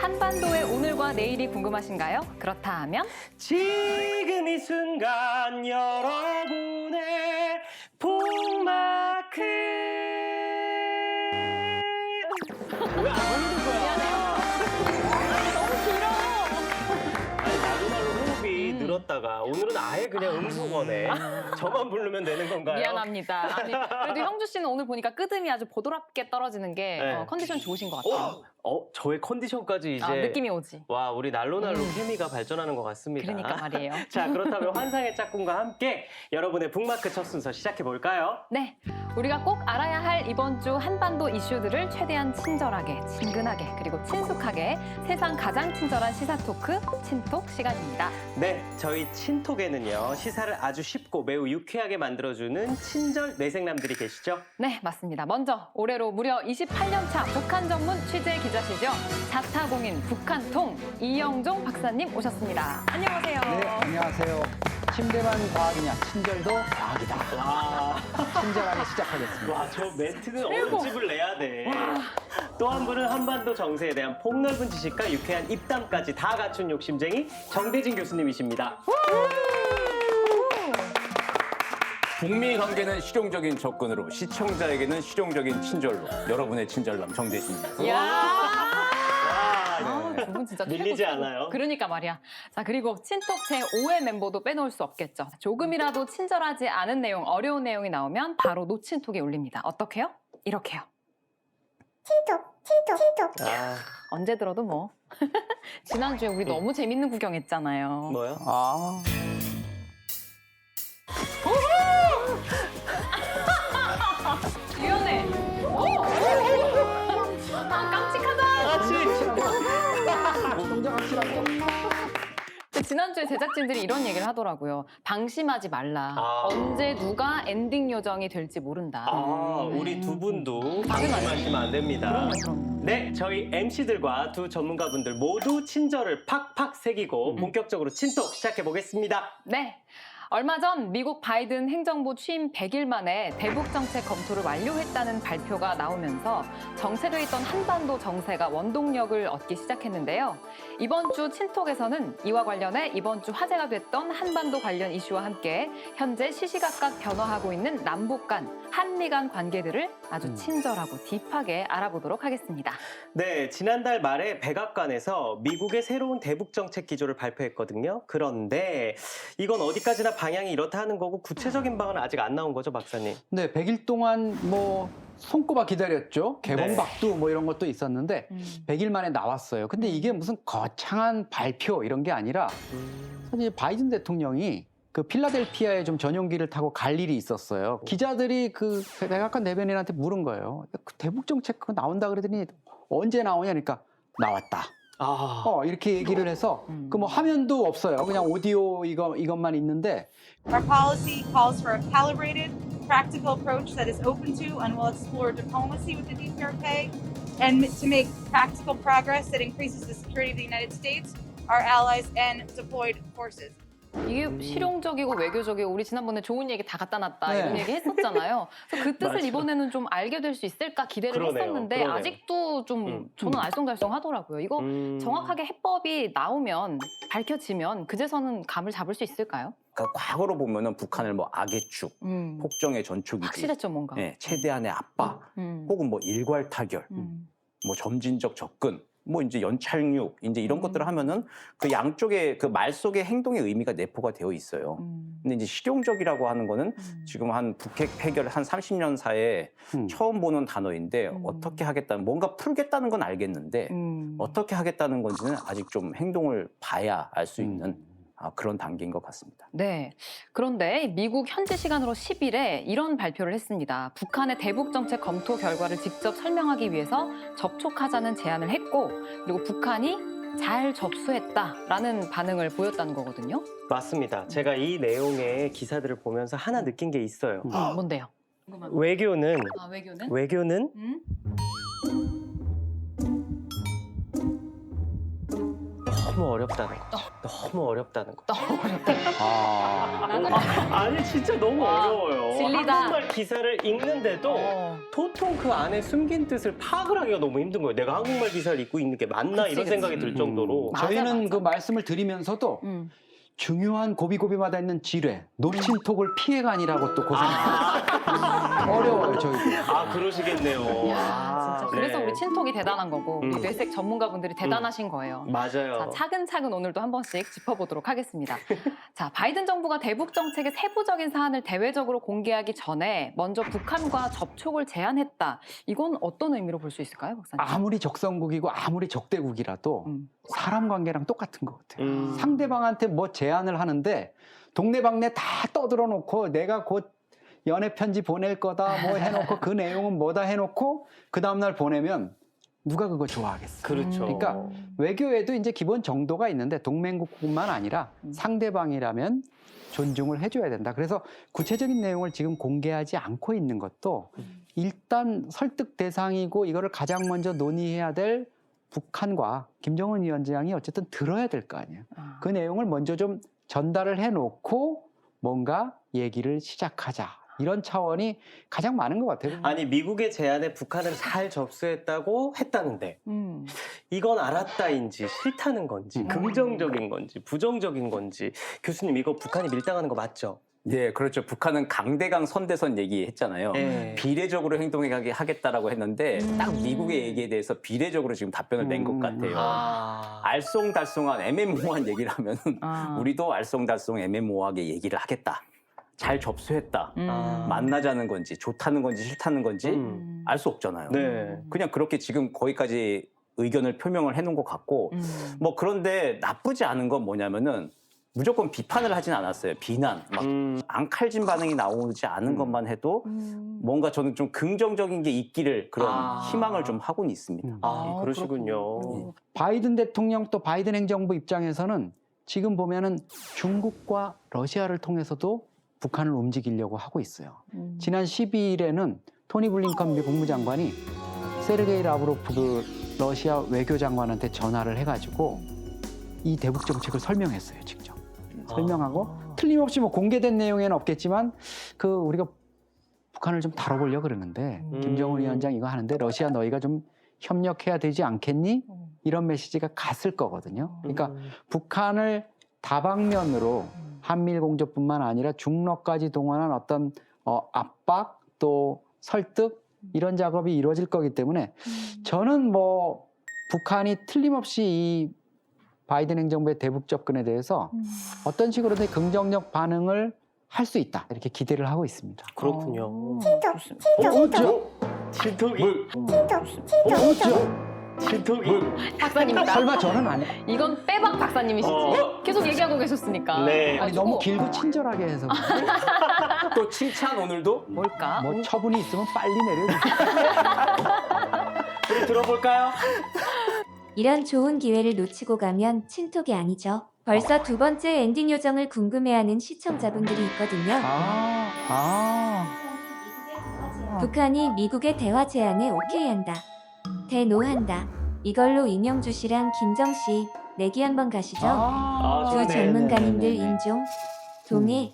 한반도의 오늘과 내일이 궁금하신가요? 그렇다 하면 지금 이 순간 여러분의 북마크. 왜 안 하는 거야? 너무 길어. 아니, 나루나루 호흡이 늘었다가 오늘은 아예 그냥 음소거네. 저만 부르면 되는 건가요? 미안합니다. 아니, 그래도 형주 씨는 오늘 보니까 끄듬이 아주 보드랍게 떨어지는 게 네. 컨디션 좋으신 것 같아요. 저의 컨디션까지 이제 느낌이 오지. 와, 우리 날로날로 케미가 발전하는 것 같습니다. 그러니까 말이에요. 자, 그렇다면 환상의 짝꿍과 함께 여러분의 북마크 첫 순서 시작해 볼까요? 네, 우리가 꼭 알아야 할 이번 주 한반도 이슈들을 최대한 친절하게, 친근하게, 그리고 친숙하게 세상 가장 친절한 시사 토크, 친톡 시간입니다. 네, 저희 친톡에는요, 시사를 아주 쉽고 매우 유쾌하게 만들어주는 친절 내생남들이 계시죠? 네, 맞습니다. 먼저 올해로 무려 28년 차 북한 전문 취재 기자시죠. 자타공인 북한통 이영종 박사님 오셨습니다. 안녕하세요. 네, 안녕하세요. 침대만 과학이냐, 친절도 과학이다. 와, 친절하게 시작하겠습니다. 와, 저 멘트는 최고. 어느 집을 내야 돼. 또 한 분은 한반도 정세에 대한 폭넓은 지식과 유쾌한 입담까지 다 갖춘 욕심쟁이 정대진 교수님이십니다. 북미 관계는 실용적인 접근으로, 시청자에게는 실용적인 친절로, 여러분의 친절남 정대진입니다. 이야. 네. 두 분 진짜 밀리지 최고. 않아요? 그러니까 말이야. 자, 그리고 친톡 제5회 멤버도 빼놓을 수 없겠죠. 조금이라도 친절하지 않은 내용, 어려운 내용이 나오면 바로 노친톡에 올립니다. 어떻게요? 이렇게요. 아, 언제 들어도 뭐. 지난주에 우리 너무 재밌는 구경했잖아요. 뭐요? 아, 유연해. 아, 깜찍하다. 동작 확실하고. 근데 지난주에 제작진들이 이런 얘기를 하더라고요. 방심하지 말라. 아. 언제 누가 엔딩 요정이 될지 모른다. 우리 두 분도 당연하죠. 방심하시면 안 됩니다. 그럼. 네, 저희 MC들과 두 전문가분들 모두 친절을 팍팍 새기고 본격적으로 친톡 시작해 보겠습니다. 네. 얼마 전 미국 바이든 행정부 취임 100일 만에 대북 정책 검토를 완료했다는 발표가 나오면서 정체돼 있던 한반도 정세가 원동력을 얻기 시작했는데요. 이번 주 친톡에서는 이와 관련해 이번 주 화제가 됐던 한반도 관련 이슈와 함께 현재 시시각각 변화하고 있는 남북 간, 한미 간 관계들을 아주 친절하고 딥하게 알아보도록 하겠습니다. 네, 지난달 말에 백악관에서 미국의 새로운 대북 정책 기조를 발표했거든요. 그런데 이건 어디까지나 방향이 이렇다 하는 거고 구체적인 방은 아직 안 나온 거죠, 박사님? 네, 100일 동안 뭐 손꼽아 기다렸죠. 개봉박두 뭐 이런 것도 있었는데 100일 만에 나왔어요. 근데 이게 무슨 거창한 발표 이런 게 아니라 사실 바이든 대통령이 그 필라델피아에 좀 전용기를 타고 갈 일이 있었어요. 기자들이 그 백악관 대변인한테 물은 거예요. 그 대북 정책 그거 나온다 그러더니 언제 나오냐 그러니까 나왔다. 이렇게 얘기를 해서 그 뭐 화면도 없어요. 그냥 오디오 이것만 있는데 Our policy calls for a calibrated, practical approach that is open to and will explore diplomacy with the DPRK and to make practical progress that increases the security of the United States, our allies, and deployed forces. 이게 실용적이고 외교적이고 우리 지난번에 좋은 얘기 다 갖다 놨다 네. 이런 얘기 했었잖아요. 그래서 그 뜻을 맞아. 이번에는 좀 알게 될 수 있을까 기대를 그러네요. 했었는데 그러네요. 아직도 좀 저는 알쏭달쏭하더라고요. 이거 정확하게 해법이 나오면 밝혀지면 그제서는 감을 잡을 수 있을까요? 그러니까 과거로 보면은 북한을 뭐 악의 축, 폭정의 전축이지, 확실했죠 뭔가. 네, 최대한의 압박, 혹은 뭐 일괄 타결, 뭐 점진적 접근, 뭐 이제 연착륙, 이제 이런 것들을 하면은 그 양쪽의 그 말 속의 행동의 의미가 내포가 되어 있어요. 근데 이제 실용적이라고 하는 거는 지금 한 북핵 해결 한 30년 사이에 처음 보는 단어인데 어떻게 하겠다는, 뭔가 풀겠다는 건 알겠는데 어떻게 하겠다는 건지는 아직 좀 행동을 봐야 알 수 있는 그런 단계인 것 같습니다. 네. 그런데 미국 현지 시간으로 10일에 이런 발표를 했습니다. 북한의 대북 정책 검토 결과를 직접 설명하기 위해서 접촉하자는 제안을 했고, 그리고 북한이 잘 접수했다라는 반응을 보였다는 거거든요. 맞습니다. 제가 이 내용의 기사들을 보면서 하나 느낀 게 있어요. 뭔데요? 외교는 외교는? 너무 어렵다는 거죠. 너무 어렵다는 거. 너무 어렵다. 아니 진짜 너무 어려워요. 진리다. 한국말 기사를 읽는데도 도통 그 안에 숨긴 뜻을 파악을 하기가 너무 힘든 거예요. 내가 한국말 기사를 읽고 있는 게 맞나 그치, 이런 그치. 생각이 들 정도로. 맞아, 저희는 맞아. 그 말씀을 드리면서도 중요한 고비고비마다 있는 지뢰, 놓친톡을 피해가니라고 또 고생합니다. 어려워요, 저희도. 아 그러시겠네요. 야, 진짜. 그래서 네. 우리 친톡이 대단한 거고 우리 뇌색 전문가분들이 대단하신 거예요. 맞아요. 자, 차근차근 오늘도 한 번씩 짚어보도록 하겠습니다. 자, 바이든 정부가 대북 정책의 세부적인 사안을 대외적으로 공개하기 전에 먼저 북한과 접촉을 제한했다. 이건 어떤 의미로 볼 수 있을까요, 박사님? 아무리 적성국이고 아무리 적대국이라도 사람 관계랑 똑같은 것 같아요. 음. 상대방한테 뭐 제안을 하는데 동네방네 다 떠들어 놓고 내가 곧 연애 편지 보낼 거다 뭐 해놓고 그 내용은 뭐다 해놓고 그 다음날 보내면 누가 그거 좋아하겠어. 그렇죠. 그러니까 외교에도 이제 기본 정도가 있는데 동맹국뿐만 아니라 상대방이라면 존중을 해줘야 된다. 그래서 구체적인 내용을 지금 공개하지 않고 있는 것도 일단 설득 대상이고 이거를 가장 먼저 논의해야 될 북한과 김정은 위원장이 어쨌든 들어야 될 거 아니에요. 그 내용을 먼저 좀 전달을 해놓고 뭔가 얘기를 시작하자. 이런 차원이 가장 많은 것 같아요. 아니 미국의 제안에 북한은 잘 접수했다고 했다는데 이건 알았다인지 싫다는 건지 긍정적인 건지 부정적인 건지 교수님 이거 북한이 밀당하는 거 맞죠? 예, 그렇죠. 북한은 강대강 선대선 얘기했잖아요. 네. 비례적으로 행동하게 하겠다라고 했는데 딱 미국의 얘기에 대해서 비례적으로 지금 답변을 낸 것 같아요. 아. 알쏭달쏭한 애매모호한 얘기를 하면 우리도 알쏭달쏭 애매모호하게 얘기를 하겠다. 잘 접수했다. 만나자는 건지 좋다는 건지 싫다는 건지 알 수 없잖아요. 네. 그냥 그렇게 지금 거기까지 의견을 표명을 해놓은 것 같고 뭐 그런데 나쁘지 않은 건 뭐냐면은 무조건 비판을 하진 않았어요. 비난, 막 앙칼진 반응이 나오지 않은 것만 해도 뭔가 저는 좀 긍정적인 게 있기를 그런 희망을 좀 하고는 있습니다. 아, 그러시군요. 바이든 대통령 또 바이든 행정부 입장에서는 지금 보면은 중국과 러시아를 통해서도 북한을 움직이려고 하고 있어요. 지난 12일에는 토니 블링컨 미 국무장관이 세르게이 라브로프 그 러시아 외교장관한테 전화를 해가지고 이 대북 정책을 설명했어요, 직접. 설명하고 틀림없이 뭐 공개된 내용에는 없겠지만 그 우리가 북한을 좀 다뤄보려고 그러는데 김정은 위원장 이거 하는데 러시아 너희가 좀 협력해야 되지 않겠니? 이런 메시지가 갔을 거거든요. 그러니까 북한을 다방면으로 한미일 공조뿐만 아니라 중러까지 동원한 어떤 압박 또 설득 이런 작업이 이루어질 거기 때문에 저는 뭐 북한이 틀림없이 이 바이든 행정부의 대북 접근에 대해서 어떤 식으로든 긍정적 반응을 할 수 있다 이렇게 기대를 하고 있습니다. 그렇군요. 진톡이. 진톡이. 박사님이다. 설마 저는 아니. 이건 빼박 박사님이시지. 계속 얘기하고 계셨으니까. 네. 아니 너무 길고 친절하게 해서 또 칭찬 오늘도 뭘까? 뭐 처분이 있으면 빨리 내려주세요. 우리 들어볼까요? 이런 좋은 기회를 놓치고 가면 친톡이 아니죠. 벌써 두 번째 엔딩 요정을 궁금해하는 시청자분들이 있거든요. 북한이 미국의 대화 제안에 오케이한다. 대노한다. 이걸로 이명주 씨랑 김정 씨 내기 한번 가시죠. 두 네. 전문가님들 인종, 동의.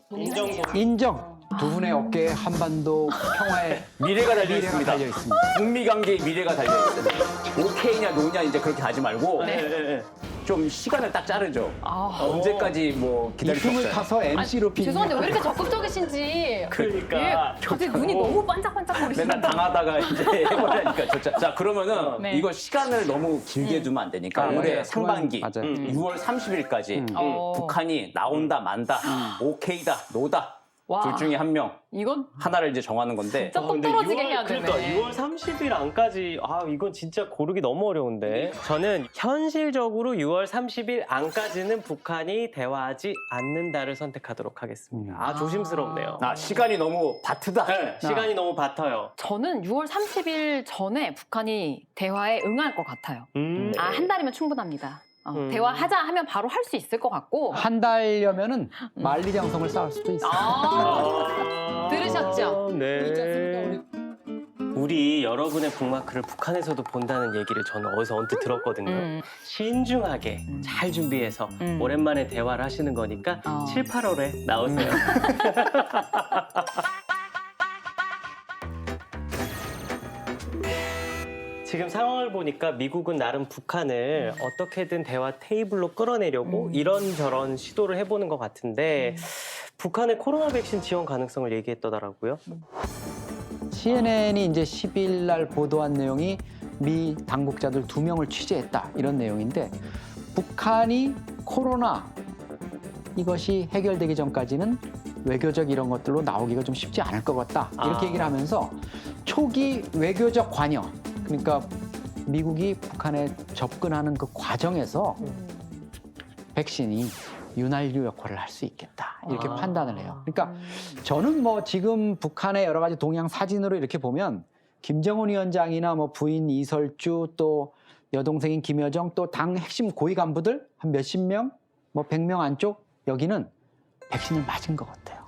인정. 두 분의 어깨에 한반도 평화의 미래가 달려 미래가 있습니다. 달려 있습니다. 북미 관계의 미래가 달려 있습니다. 오케이냐 노냐 이제 그렇게 하지 말고 네. 좀 시간을 딱 자르죠. 언제까지 뭐 이 기다릴 수 틈을 없어요. 타서 MC로 피. 죄송한데 왜 이렇게 적극적이신지. 그러니까. 예, 갑자기 눈이 너무 반짝반짝거리시네. 맨날 당하다가 이제 해버리니까 자 그러면은 네. 이거 시간을 너무 길게 두면 안 되니까 올해 맞아요. 상반기 맞아요. 6월 30일까지 어. 북한이 나온다 만다 오케이다 노다 와. 둘 중에 한 명 이건 하나를 이제 정하는 건데 진짜 똑 떨어지게 해야 되네. 그러니까 6월 30일 안까지 이건 진짜 고르기 너무 어려운데 저는 현실적으로 6월 30일 안까지는 북한이 대화하지 않는다를 선택하도록 하겠습니다. 조심스럽네요. 시간이 너무 바트다. 네, 시간이 너무 바터요. 저는 6월 30일 전에 북한이 대화에 응할 것 같아요. 한 달이면 충분합니다. 대화하자 하면 바로 할 수 있을 것 같고. 한 달려면은 만리장성을 쌓을 수도 있어요. 들으셨죠? 네. 우리 여러분의 북마크를 북한에서도 본다는 얘기를 저는 어디서 언뜻 들었거든요. 신중하게 잘 준비해서 오랜만에 대화를 하시는 거니까 7, 8월에 나오세요. 지금 상황을 보니까 미국은 나름 북한을 어떻게든 대화 테이블로 끌어내려고 이런저런 시도를 해보는 것 같은데 북한의 코로나 백신 지원 가능성을 얘기했더라고요. CNN이 이제 10일 날 보도한 내용이 미 당국자들 2명을 취재했다 이런 내용인데 북한이 코로나 이것이 해결되기 전까지는 외교적 이런 것들로 나오기가 좀 쉽지 않을 것 같다 이렇게 얘기를 하면서 초기 외교적 관여 그러니까 미국이 북한에 접근하는 그 과정에서 백신이 윤활유 역할을 할 수 있겠다 이렇게 판단을 해요. 그러니까 저는 뭐 지금 북한의 여러 가지 동향 사진으로 이렇게 보면 김정은 위원장이나 뭐 부인 이설주 또 여동생인 김여정 또 당 핵심 고위 간부들 한 몇십 명, 뭐 100명 안쪽 여기는 백신을 맞은 것 같아요.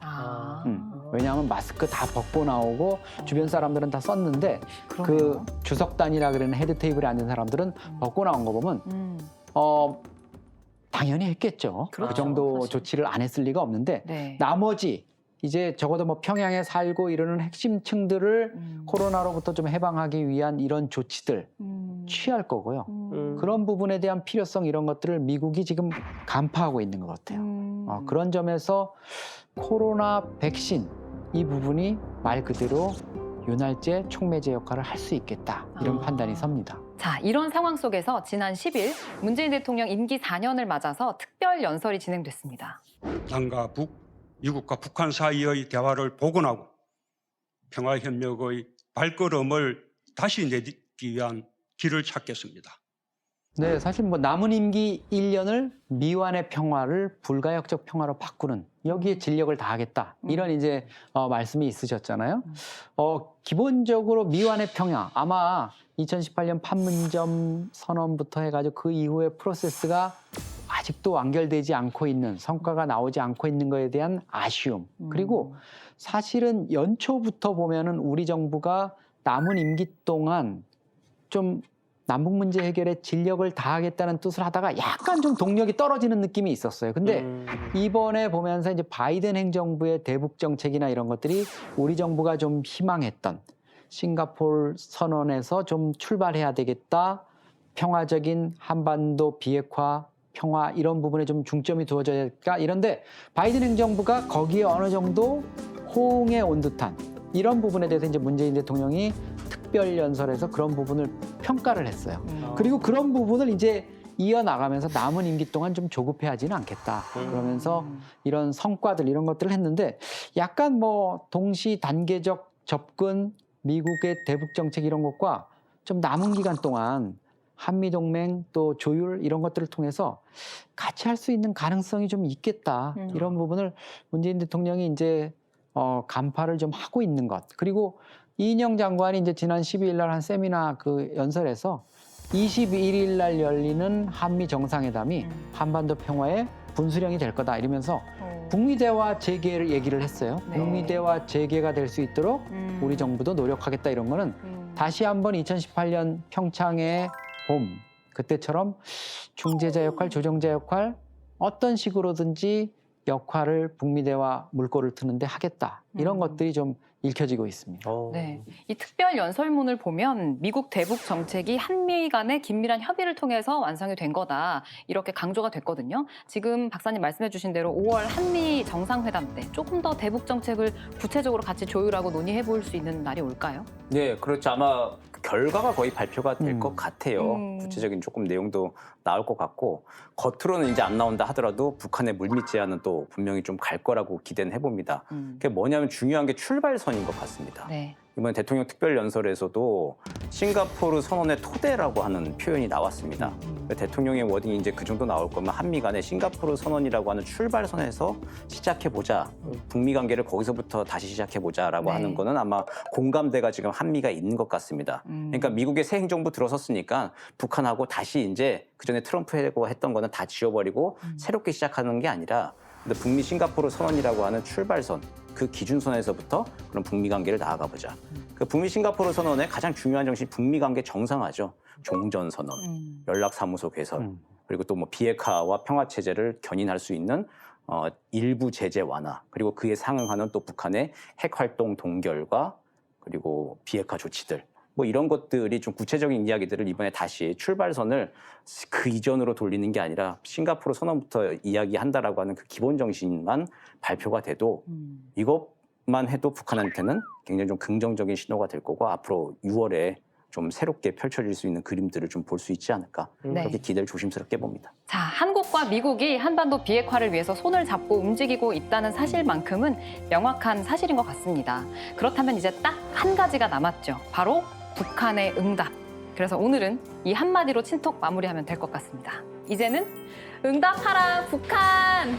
왜냐하면 마스크 다 벗고 나오고 주변 사람들은 다 썼는데 그 주석단이라 그러는 헤드 테이블에 앉은 사람들은 벗고 나온 거 보면 당연히 했겠죠. 그렇죠, 그 정도 사실. 조치를 안 했을 리가 없는데 네. 나머지 이제 적어도 뭐 평양에 살고 이러는 핵심층들을 코로나로부터 좀 해방하기 위한 이런 조치들 취할 거고요. 그런 부분에 대한 필요성 이런 것들을 미국이 지금 간파하고 있는 것 같아요. 그런 점에서 코로나 백신 이 부분이 말 그대로 윤활제, 촉매제 역할을 할 수 있겠다 이런 판단이 섭니다. 자, 이런 상황 속에서 지난 10일 문재인 대통령 임기 4년을 맞아서 특별 연설이 진행됐습니다. 남과 북, 미국과 북한 사이의 대화를 복원하고 평화협력의 발걸음을 다시 내딛기 위한 길을 찾겠습니다. 네, 사실 뭐 남은 임기 1년을 미완의 평화를 불가역적 평화로 바꾸는 여기에 진력을 다하겠다 이런 이제 말씀이 있으셨잖아요. 기본적으로 미완의 평화 아마 2018년 판문점 선언부터 해가지고 그 이후의 프로세스가 아직도 완결되지 않고 있는 성과가 나오지 않고 있는 것에 대한 아쉬움 그리고 사실은 연초부터 보면은 우리 정부가 남은 임기 동안 좀 남북 문제 해결에 진력을 다하겠다는 뜻을 하다가 약간 좀 동력이 떨어지는 느낌이 있었어요. 근데 이번에 보면서 이제 바이든 행정부의 대북 정책이나 이런 것들이 우리 정부가 좀 희망했던 싱가포르 선언에서 좀 출발해야 되겠다. 평화적인 한반도 비핵화, 평화 이런 부분에 좀 중점이 두어져야 될까 이런데 바이든 행정부가 거기에 어느 정도 호응해 온 듯한 이런 부분에 대해서 이제 문재인 대통령이 특별 연설에서 그런 부분을 평가를 했어요. 그리고 그런 부분을 이제 이어나가면서 남은 임기 동안 좀 조급해하지는 않겠다. 그러면서 이런 성과들 이런 것들을 했는데 약간 뭐 동시 단계적 접근, 미국의 대북 정책 이런 것과 좀 남은 기간 동안 한미동맹 또 조율 이런 것들을 통해서 같이 할 수 있는 가능성이 좀 있겠다. 이런 부분을 문재인 대통령이 이제 간파를 좀 하고 있는 것. 그리고 이인영 장관이 이제 지난 12일 날 한 세미나 그 연설에서 21일 날 열리는 한미 정상회담이 한반도 평화의 분수령이 될 거다 이러면서 북미 대화 재개를 얘기를 했어요. 네. 북미 대화 재개가 될 수 있도록 우리 정부도 노력하겠다 이런 거는 다시 한번 2018년 평창의 봄 그때처럼 중재자 역할, 조정자 역할 어떤 식으로든지 역할을 북미 대화 물꼬를 트는데 하겠다 이런 것들이 좀 읽혀지고 있습니다. 네, 이 특별 연설문을 보면 미국 대북 정책이 한미 간의 긴밀한 협의를 통해서 완성이 된 거다 이렇게 강조가 됐거든요. 지금 박사님 말씀해 주신 대로 5월 한미 정상회담 때 조금 더 대북 정책을 구체적으로 같이 조율하고 논의해 볼 수 있는 날이 올까요? 네, 그렇죠. 아마 결과가 거의 발표가 될 것 같아요. 구체적인 조금 내용도 나올 것 같고 겉으로는 이제 안 나온다 하더라도 북한의 물밑 제한은 또 분명히 좀 갈 거라고 기대는 해봅니다. 그게 뭐냐면 중요한 게 출발선인 것 같습니다. 네. 이번 대통령 특별 연설에서도 싱가포르 선언의 토대라고 하는 표현이 나왔습니다. 대통령의 워딩이 이제 그 정도 나올 거면 한미 간의 싱가포르 선언이라고 하는 출발선에서 시작해보자. 북미 관계를 거기서부터 다시 시작해보자라고 네. 하는 거는 아마 공감대가 지금 한미가 있는 것 같습니다. 그러니까 미국의 새 행정부 들어섰으니까 북한하고 다시 이제 그전에 트럼프하고 했던 거는 다 지워버리고 새롭게 시작하는 게 아니라 근데 북미 싱가포르 선언이라고 하는 출발선 그 기준선에서부터 그런 북미 관계를 나아가 보자. 그 북미 싱가포르 선언의 가장 중요한 정신이 북미 관계 정상화죠. 종전 선언, 연락사무소 개설, 그리고 또 뭐 비핵화와 평화 체제를 견인할 수 있는 일부 제재 완화, 그리고 그에 상응하는 또 북한의 핵 활동 동결과 그리고 비핵화 조치들. 뭐 이런 것들이 좀 구체적인 이야기들을 이번에 다시 출발선을 그 이전으로 돌리는 게 아니라 싱가포르 선언부터 이야기한다라고 하는 그 기본 정신만 발표가 돼도 이것만 해도 북한한테는 굉장히 좀 긍정적인 신호가 될 거고 앞으로 6월에 좀 새롭게 펼쳐질 수 있는 그림들을 좀 볼 수 있지 않을까 그렇게 기대를 조심스럽게 봅니다. 자, 한국과 미국이 한반도 비핵화를 위해서 손을 잡고 움직이고 있다는 사실만큼은 명확한 사실인 것 같습니다. 그렇다면 이제 딱 한 가지가 남았죠. 바로 북한의 응답. 그래서 오늘은 이 한마디로 친톡 마무리하면 될 것 같습니다. 이제는 응답하라 북한!